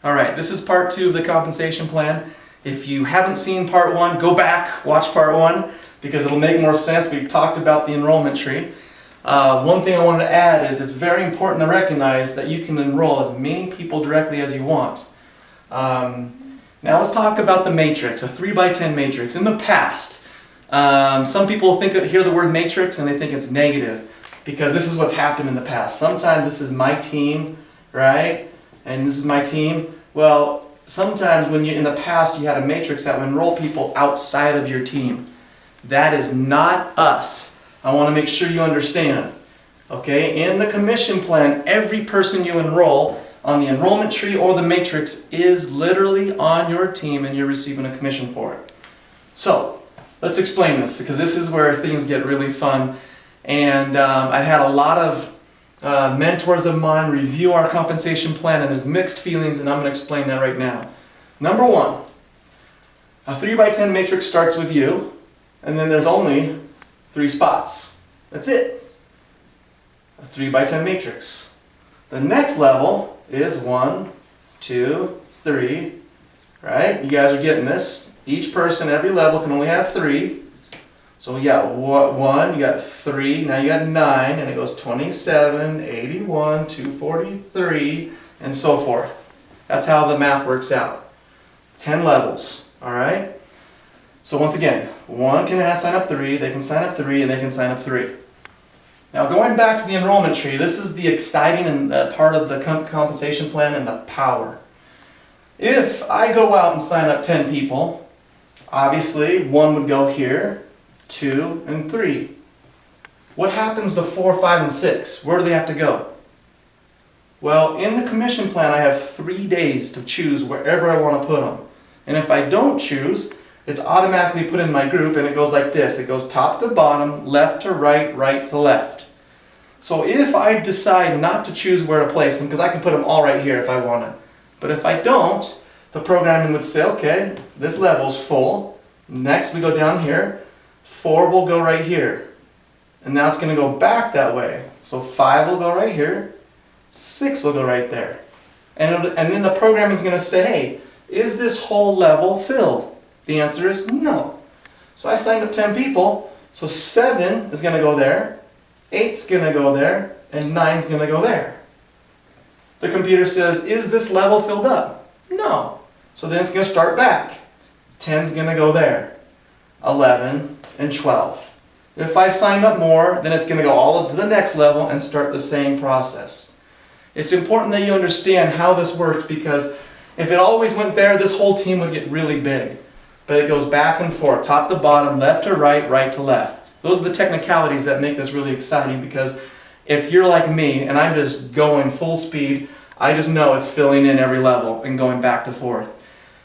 All right, this is part 2 of the compensation plan. If you haven't seen part 1, go back, watch part 1, because it'll make more sense. We've talked about the enrollment tree. One thing I wanted to add is it's very important to recognize that you can enroll as many people directly as you want. Now let's talk about the matrix, a 3x10 matrix. In the past, some people hear the word matrix and they think it's negative, because this is what's happened in the past. Sometimes this is my team, right? And this is my team. Well, sometimes in the past you had a matrix that would enroll people outside of your team. That is not us. I want to make sure you understand. Okay, in the commission plan, every person you enroll on the enrollment tree or the matrix is literally on your team and you're receiving a commission for it. So, let's explain this, because this is where things get really fun. And I've had a lot of mentors of mine review our compensation plan, and there's mixed feelings, and I'm going to explain that right now. Number 1, a 3x10 matrix starts with you, and then there's only 3 spots. That's it. A 3x10 matrix. The next level is 1, 2, 3, right? You guys are getting this. Each person, every level can only have 3. So we got 1, you got 3, now you got 9, and it goes 27, 81, 243, and so forth. That's how the math works out. 10 levels, all right? So once again, 1 can sign up 3, they can sign up 3, and they can sign up 3. Now going back to the enrollment tree, this is the exciting part of the compensation plan and the power. If I go out and sign up 10 people, obviously 1 would go here, 2, and 3. What happens to 4, 5, and 6? Where do they have to go? Well, in the commission plan, I have 3 days to choose wherever I want to put them. And if I don't choose, it's automatically put in my group, and it goes like this. It goes top to bottom, left to right, right to left. So if I decide not to choose where to place them, because I can put them all right here if I want to. But if I don't, the programming would say, okay, this level's full. Next we go down here. 4 will go right here. And now it's going to go back that way. So 5 will go right here. 6 will go right there. And then the program is going to say, hey, is this whole level filled? The answer is no. So I signed up 10 people. So 7 is going to go there. 8's going to go there. And 9's going to go there. The computer says, is this level filled up? No. So then it's going to start back. 10's going to go there. 11 and 12. If I sign up more, then it's going to go all up to the next level and start the same process. It's important that you understand how this works, because if it always went there, this whole team would get really big. But it goes back and forth, top to bottom, left to right, right to left. Those are the technicalities that make this really exciting, because if you're like me and I'm just going full speed, I just know it's filling in every level and going back to forth.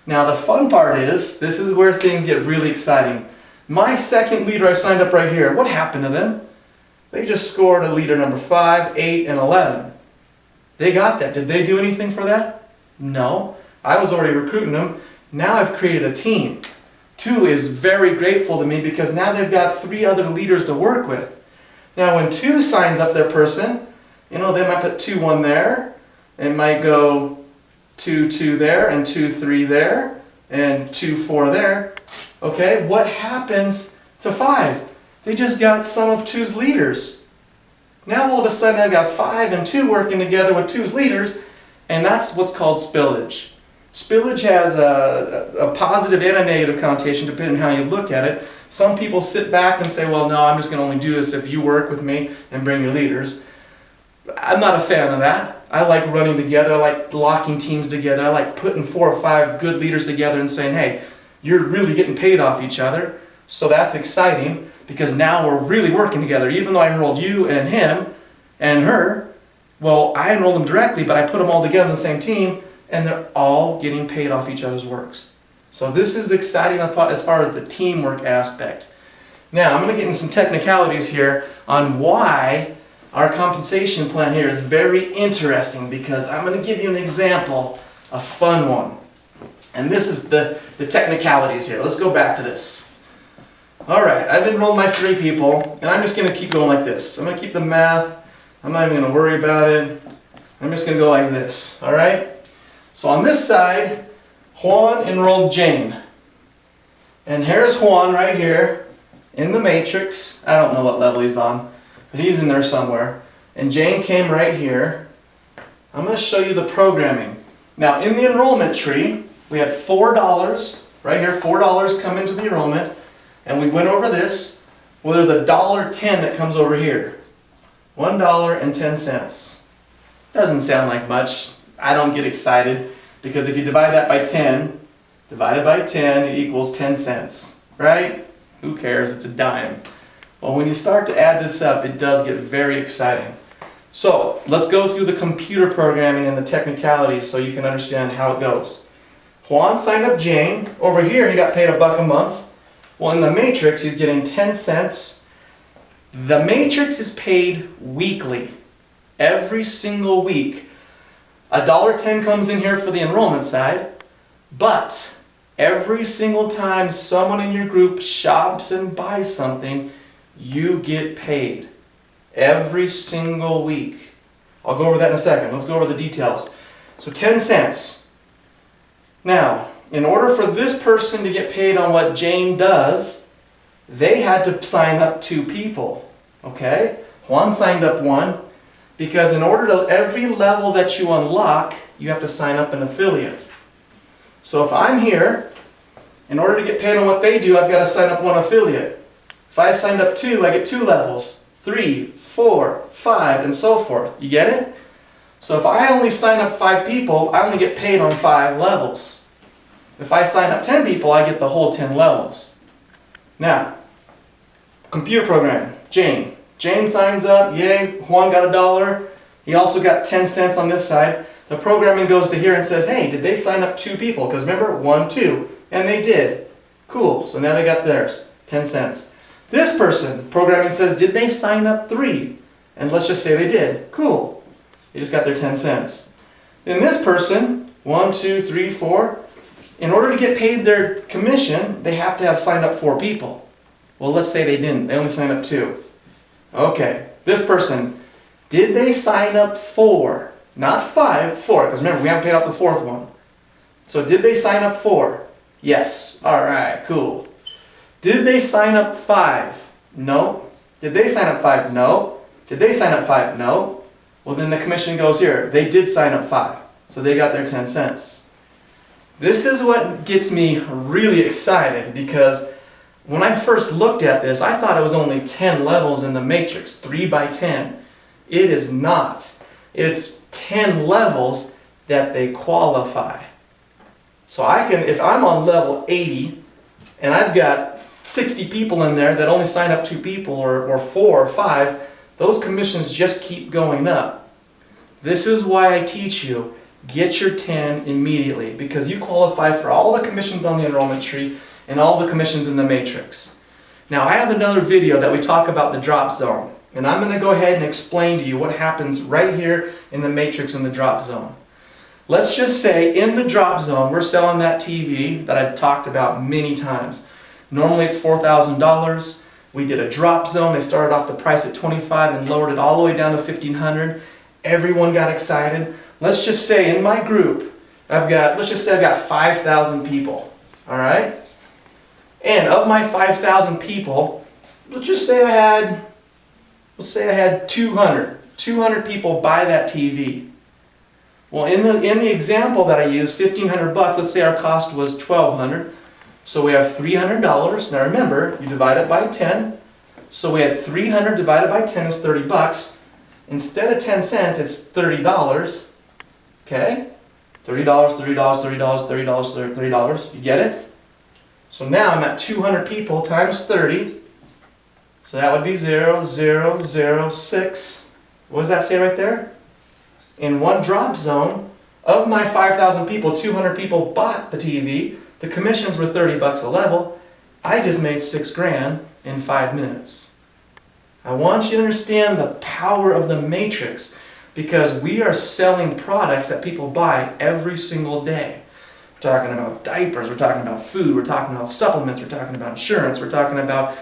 Now the fun part is, this is where things get really exciting. My second leader I signed up right here, what happened to them? They just scored a leader number 5, 8, and 11. They got that. Did they do anything for that? No. I was already recruiting them. Now I've created a team. 2 is very grateful to me, because now they've got 3 other leaders to work with. Now when 2 signs up their person, they might put 2, 1 there. It might go 2, 2 there, and 2, 3 there, and 2, 4 there. Okay, what happens to 5? They just got some of 2's leaders. Now all of a sudden I've got 5 and 2 working together with 2's leaders, and that's what's called spillage. Spillage has a positive and a negative connotation depending on how you look at it. Some people sit back and say, well, no, I'm just going to only do this if you work with me and bring your leaders. I'm not a fan of that. I like running together. I like locking teams together. I like putting 4 or 5 good leaders together and saying, hey, you're really getting paid off each other. So that's exciting, because now we're really working together. Even though I enrolled you and him and her, well, I enrolled them directly, but I put them all together in the same team, and they're all getting paid off each other's works. So this is exciting as far as the teamwork aspect. Now, I'm going to get into some technicalities here on why our compensation plan here is very interesting, because I'm going to give you an example, a fun one. And this is the technicalities here. Let's go back to this. Alright, I've enrolled my 3 people, and I'm just going to keep going like this. I'm going to keep the math. I'm not even going to worry about it. I'm just going to go like this. Alright? So on this side, Juan enrolled Jane. And here's Juan right here in the matrix. I don't know what level he's on, but he's in there somewhere. And Jane came right here. I'm going to show you the programming. Now in the enrollment tree, we had $4 right here, $4 come into the enrollment, and we went over this. Well, there's a $1.10 that comes over here. $1.10. Doesn't sound like much. I don't get excited because if you divide that by 10, divided by 10, it equals 10 cents, right? Who cares? It's a dime. Well, when you start to add this up, it does get very exciting. So let's go through the computer programming and the technicalities so you can understand how it goes. Juan signed up Jane. Over here, he got paid $1 a month. Well, in the matrix, he's getting 10 cents. The matrix is paid weekly. Every single week. $1.10 comes in here for the enrollment side, but every single time someone in your group shops and buys something, you get paid. Every single week. I'll go over that in a second. Let's go over the details. So 10 cents. Now, in order for this person to get paid on what Jane does, they had to sign up 2 people. Okay? Juan signed up 1 because in order to every level that you unlock, you have to sign up an affiliate. So if I'm here, in order to get paid on what they do, I've got to sign up 1 affiliate. If I signed up 2, I get 2 levels. 3, 4, 5, and so forth. You get it? So if I only sign up 5 people, I only get paid on 5 levels. If I sign up 10 people, I get the whole 10 levels. Now, computer programming. Jane. Jane signs up. Yay, Juan got $1. He also got 10 cents on this side. The programming goes to here and says, hey, did they sign up 2 people? Because remember, 1, 2. And they did. Cool. So now they got theirs. 10 cents. This person, programming says, did they sign up 3? And let's just say they did. Cool. They just got their 10 cents. Then this person, 1, 2, 3, 4, in order to get paid their commission, they have to have signed up 4 people. Well, let's say they didn't. They only signed up 2. Okay. This person, did they sign up 4? Not 5, 4. Because remember, we haven't paid out the 4th one. So did they sign up 4? Yes. All right. Cool. Did they sign up 5? No. Did they sign up 5? No. Did they sign up 5? No. Well, then the commission goes here. They did sign up 5. So they got their 10 cents. This is what gets me really excited because when I first looked at this, I thought it was only 10 levels in the matrix, 3 by 10. It is not. It's 10 levels that they qualify. So I can, if I'm on level 80 and I've got 60 people in there that only sign up 2 people or 4 or 5, those commissions just keep going up. This is why I teach you, get your 10 immediately because you qualify for all the commissions on the enrollment tree and all the commissions in the matrix. Now I have another video that we talk about the drop zone, and I'm going to go ahead and explain to you what happens right here in the matrix in the drop zone. Let's just say in the drop zone we're selling that TV that I've talked about many times. Normally it's $4,000. We did a drop zone. They started off the price at $25 and lowered it all the way down to $1,500. Everyone got excited. Let's just say in my group, let's just say I've got 5,000 people. All right? And of my 5,000 people, let's just say I had 200 people buy that TV. Well, in the example that I used, $1,500 bucks, let's say our cost was $1,200. So we have $300. Now remember, you divide it by 10. So we have 300 divided by 10 is 30 bucks. Instead of 10 cents, it's $30. Okay? $30, $30, $30, $30, $30. You get it? So now I'm at 200 people times 30. So that would be 0, 0, 0, 6. What does that say right there? In one drop zone, of my 5,000 people, 200 people bought the TV. The commissions were 30 bucks a level. I just made $6,000 in 5 minutes. I want you to understand the power of the matrix because we are selling products that people buy every single day. We're talking about diapers, we're talking about food, we're talking about supplements, we're talking about insurance, we're talking about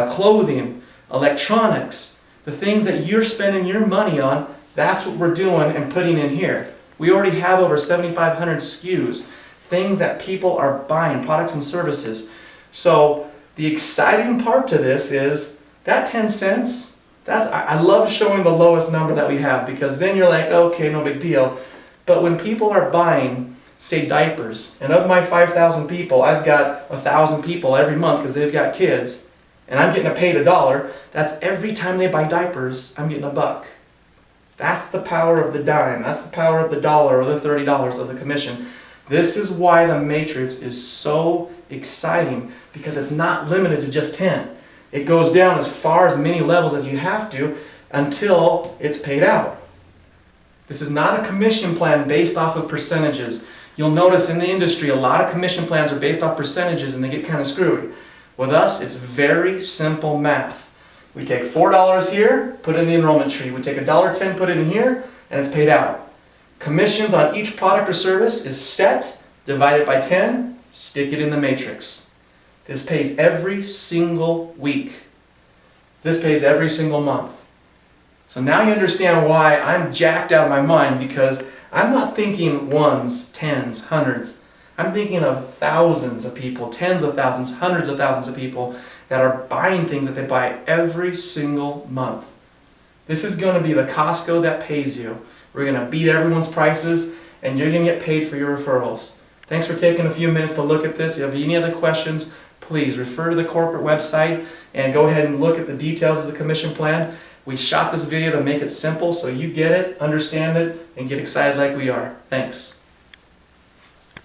clothing, electronics. The things that you're spending your money on, that's what we're doing and putting in here. We already have over 7,500 SKUs, things that people are buying, products and services. So the exciting part to this is that 10 cents, I love showing the lowest number that we have, because then you're like, okay, no big deal. But when people are buying, say, diapers, and of my 5,000 people, I've got 1,000 people every month because they've got kids, and I'm getting paid $1, that's every time they buy diapers, I'm getting $1. That's the power of the dime. That's the power of the dollar or the $30 of the commission. This is why the matrix is so exciting, because it's not limited to just 10. It goes down as far as many levels as you have to until it's paid out. This is not a commission plan based off of percentages. You'll notice in the industry a lot of commission plans are based off percentages and they get kind of screwy. With us, it's very simple math. We take $4 here, put it in the enrollment tree. We take $1.10, put it in here, and it's paid out. Commissions on each product or service is set, divided by 10, stick it in the matrix. This pays every single week. This pays every single month. So now you understand why I'm jacked out of my mind, because I'm not thinking ones, tens, hundreds. I'm thinking of thousands of people, tens of thousands, hundreds of thousands of people that are buying things that they buy every single month. This is going to be the Costco that pays you. We're going to beat everyone's prices, and you're going to get paid for your referrals. Thanks for taking a few minutes to look at this. If you have any other questions, please refer to the corporate website and go ahead and look at the details of the commission plan. We shot this video to make it simple so you get it, understand it, and get excited like we are. Thanks.